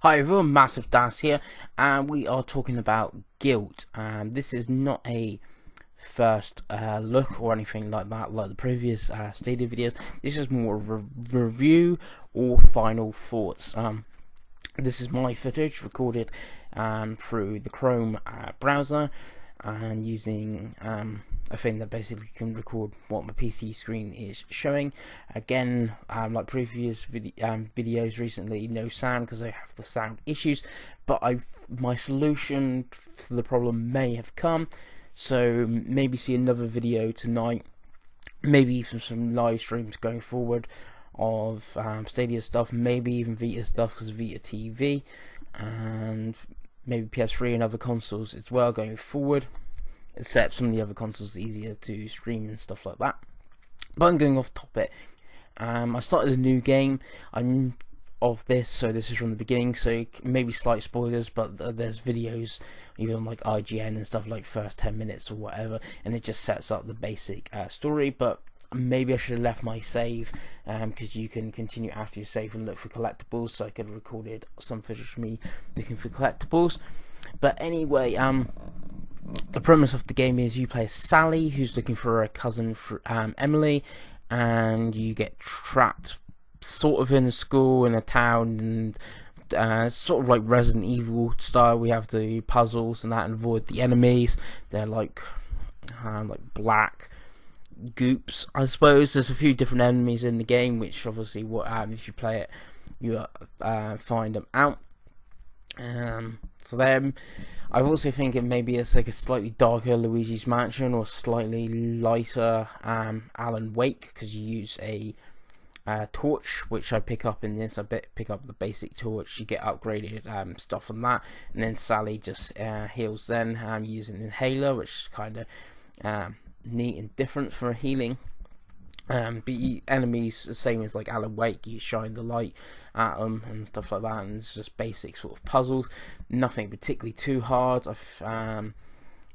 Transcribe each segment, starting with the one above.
Hi everyone, masofdas here, and we are talking about Gylt. This is not a first look or anything like that, like the previous Stadia videos. This is more of a review or final thoughts. This is my footage recorded through the Chrome browser and using a thing that basically can record what my PC screen is showing. Again, like previous videos recently, no sound because I have the sound issues, but my solution for the problem may have come, so maybe see another video tonight, maybe even some live streams going forward of Stadia stuff, maybe even Vita stuff because of Vita TV, and maybe PS3 and other consoles as well going forward, except some of the other consoles are easier to stream and stuff like that. But I'm going off topic. I started a new game of this, so this is from the beginning, so maybe slight spoilers, but there's videos even like IGN and stuff, like first 10 minutes or whatever, and it just sets up the basic story. But maybe I should have left my save, because you can continue after you save and look for collectibles, so I could have recorded some footage of me looking for collectibles. But anyway, the premise of the game is you play Sally, who's looking for her cousin Emily, and you get trapped sort of in a school in a town, and sort of like Resident Evil style. We have to do puzzles and that and avoid the enemies. They're like black goops, I suppose. There's a few different enemies in the game, which obviously if you play it, you find them out. So then I also think it maybe it's like a slightly darker Luigi's Mansion or slightly lighter Alan Wake, because you use a torch, which I pick up in this. I pick up the basic torch, you get upgraded stuff on that, and then Sally just heals then using an inhaler, which is kind of neat and different for healing. But enemies, the same as like Alan Wake, you shine the light at them and stuff like that, and it's just basic sort of puzzles, nothing particularly too hard.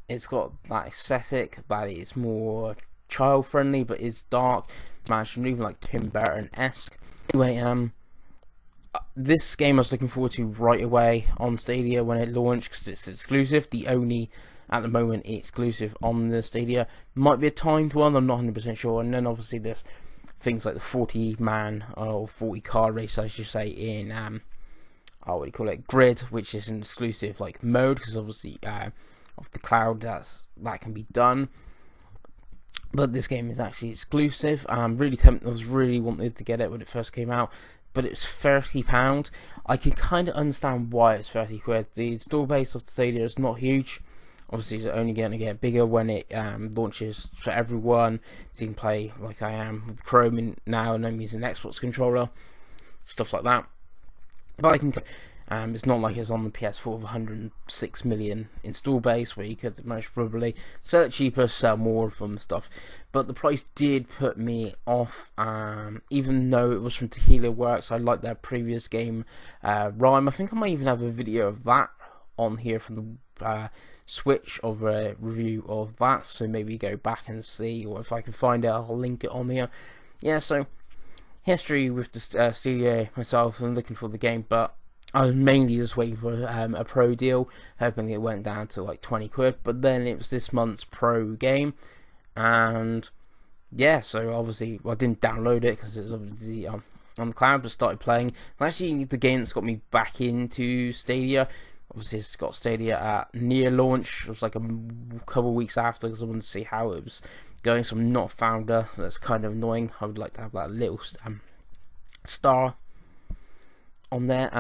It's got that aesthetic that is more child friendly, but it's dark, managed even like Tim Burton-esque. Anyway, this game I was looking forward to right away on Stadia when it launched, because it's exclusive, the only at the moment exclusive on the Stadia. Might be a timed one, I'm not 100% sure. And then obviously there's things like the 40-man or 40-car race, I should say, in what do you call it, Grid, which is an exclusive like mode, because obviously of the cloud that can be done. But this game is actually exclusive. Really tempted. I was really wanted to get it when it first came out, but it's £30. I can kind of understand why it's 30 quid. The install base of the Stadia is not huge. Obviously, it's only going to get bigger when it launches for everyone. So you can play like I am with Chrome now, and I'm using an Xbox controller, stuff like that. But I can. It's not like it's on the PS4 of 106 million install base, where you could most probably sell it cheaper, sell more of them stuff. But the price did put me off, even though it was from Tequila Works. I liked their previous game, Rhyme. I think I might even have a video of that on here from the Switch, of a review of that, so maybe go back and see, or if I can find it, I'll link it on here. Yeah, so history with the Stadia myself, and looking for the game, but I was mainly just waiting for a pro deal, hoping it went down to like 20 quid, but then it was this month's pro game, and yeah, so obviously I didn't download it because it's obviously on the cloud, but started playing. And actually the game that's got me back into Stadia. Obviously it's got Stadia at near launch. It was like a couple of weeks after, because I wanted to see how it was going, so I'm not a founder, so that's kind of annoying. I would like to have that little star on there.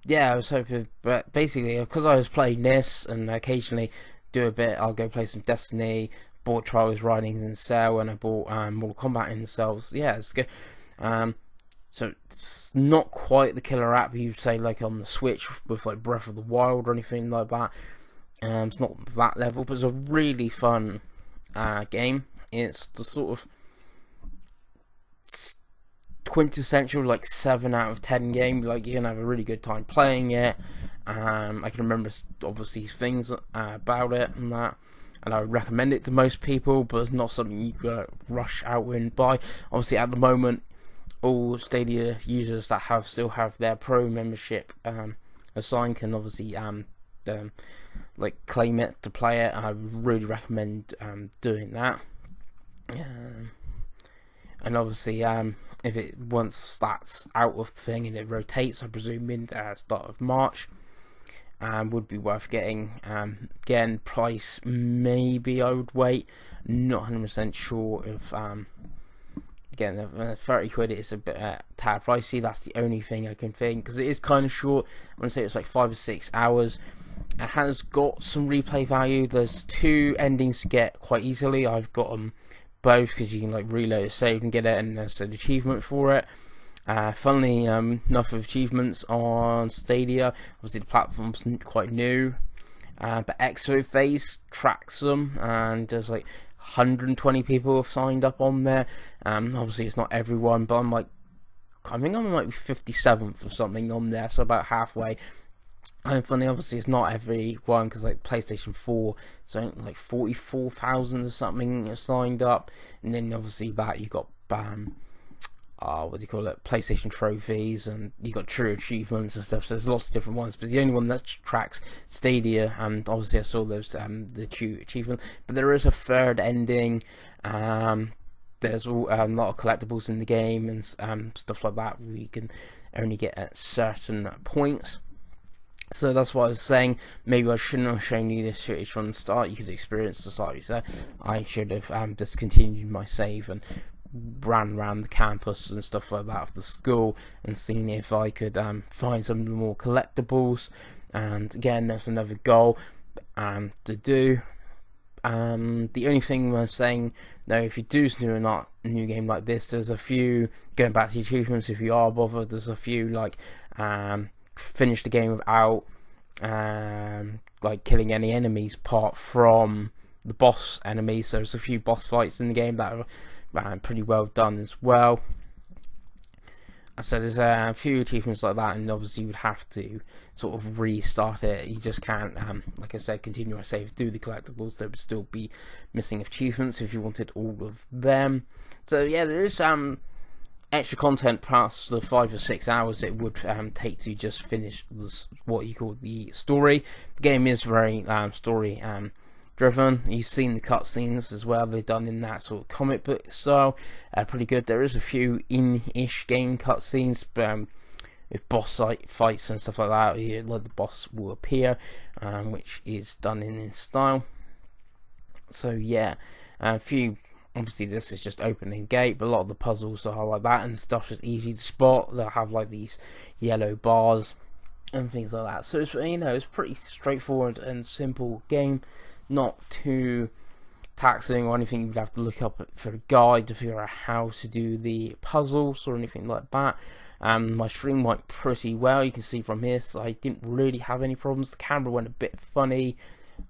Yeah, I was hoping, but basically because I was playing this and occasionally do a bit, I'll go play some Destiny, bought Trials Rising in sale, and I bought Mortal Kombat in sale. So yeah, it's good. So it's not quite the killer app you'd say like on the Switch with like Breath of the Wild or anything like that. It's not that level, but it's a really fun game. It's the sort of quintessential like 7 out of 10 game. Like, you're gonna have a really good time playing it. I can remember obviously things about it and that, and I would recommend it to most people, but it's not something you could rush out and buy. Obviously at the moment all Stadia users that still have their Pro membership assigned can obviously like claim it to play it. I really recommend doing that. And obviously, if it once that's out of the thing and it rotates, I presume in the start of March, would be worth getting. Again, price maybe I would wait. Not 100% sure if again 30 quid is a bit tad pricey. That's the only thing I can think, because it is kind of short. I'm gonna say it's like 5 or 6 hours. It has got some replay value. There's 2 endings to get quite easily. I've got them both because you can like reload a save and get it, and there's an achievement for it. Funnily enough, of achievements on Stadia, obviously the platform's quite new, but Exo Phase tracks them, and there's like 120 people have signed up on there. Obviously it's not everyone, but I think I'm like 57th or something on there, so about halfway. And funny, obviously it's not everyone, because like PlayStation 4, so like 44,000 or something signed up, and then obviously that you got what do you call it, PlayStation trophies, and you got true achievements and stuff. So there's lots of different ones, but the only one that tracks Stadia, and obviously I saw those the true achievement. But there is a third ending. There's a lot of collectibles in the game and stuff like that. We can only get at certain points. So that's what I was saying. Maybe I shouldn't have shown you this footage from the start. You could experience the start. So I should have discontinued my save and ran around the campus and stuff like that of the school and seen if I could find some more collectibles. And again, there's another goal to do. The only thing I was saying, though, if you do a new game like this, there's a few, going back to the achievements, if you are bothered, there's a few like finish the game without like killing any enemies apart from the boss enemies. So there's a few boss fights in the game that are pretty well done as well. So there's a few achievements like that, and obviously you would have to sort of restart it. You just can't, like I said, continue a save, do the collectibles. There would still be missing achievements if you wanted all of them. So yeah, there is extra content past the 5 or 6 hours it would take to just finish what you call the story. The game is very story driven. You've seen the cutscenes as well. They're done in that sort of comic book style. Pretty good. There is a few in-ish game cutscenes with boss fights and stuff like that. Like the boss will appear, which is done in this style. So yeah, a few. Obviously this is just opening gate, but a lot of the puzzles are like that, and stuff is easy to spot. They'll have like these yellow bars and things like that. So it's, it's pretty straightforward and simple game, not too taxing or anything. You'd have to look up for a guide to figure out how to do the puzzles or anything like that. My stream went pretty well. You can see from here, so I didn't really have any problems. The camera went a bit funny.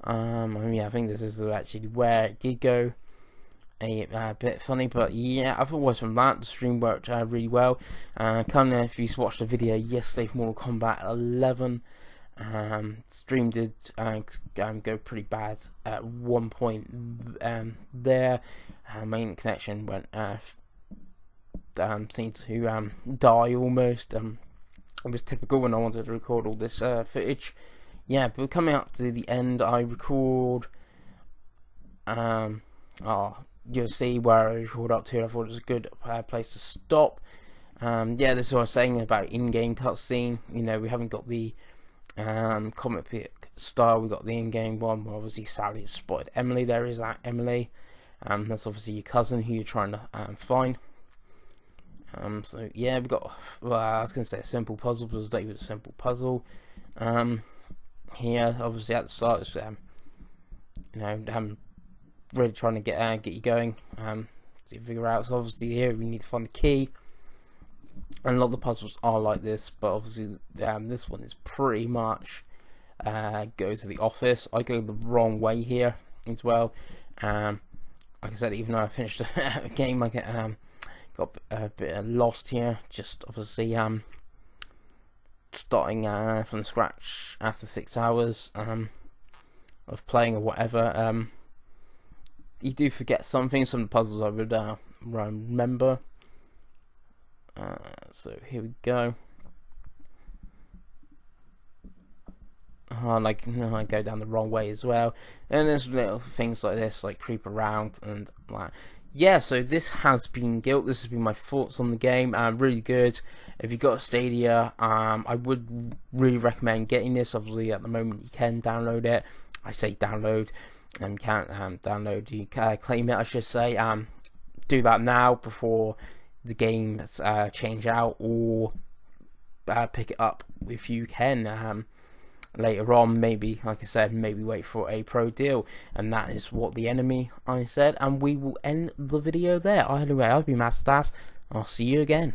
I think this is actually where it did go a bit funny, but yeah, otherwise from that, the stream worked really well. Kind of, if you watched the video yesterday for Mortal Kombat 11, stream did go pretty bad at one point there. Main connection went seemed to die almost. It was typical when I wanted to record all this footage. Yeah, but coming up to the end, I record you'll see where I record up to. I thought it was a good place to stop. Yeah, this is what I was saying about in-game cutscene. We haven't got the comic book style. We got the in-game one where obviously Sally has spotted Emily. There is that Emily. That's obviously your cousin who you're trying to find. So yeah, we got. Well, I was gonna say a simple puzzle, but it was not even a simple puzzle. Here, obviously at the start, it's really trying to get you going, to figure out. So obviously here we need to find the key, and a lot of the puzzles are like this, but obviously this one is pretty much go to the office. I go the wrong way here as well. Like I said, even though I finished the game, I got a bit lost here. Just obviously starting from scratch after 6 hours of playing or whatever. You do forget something. Some of the puzzles I would remember. So here we go. Like, no, I go down the wrong way as well. And there's little things like this, like creep around and like. Yeah, so this has been Gylt. This has been my thoughts on the game. Really good. If you've got a Stadia, I would really recommend getting this. Obviously, at the moment you can download it. I say download, and you can't download. You can claim it, I should say. Do that now before the game change out, or pick it up if you can. Later on, maybe, like I said, maybe wait for a pro deal, and that is what the enemy I said, and we will end the video there. Anyway, I've been masofdas. I'll see you again.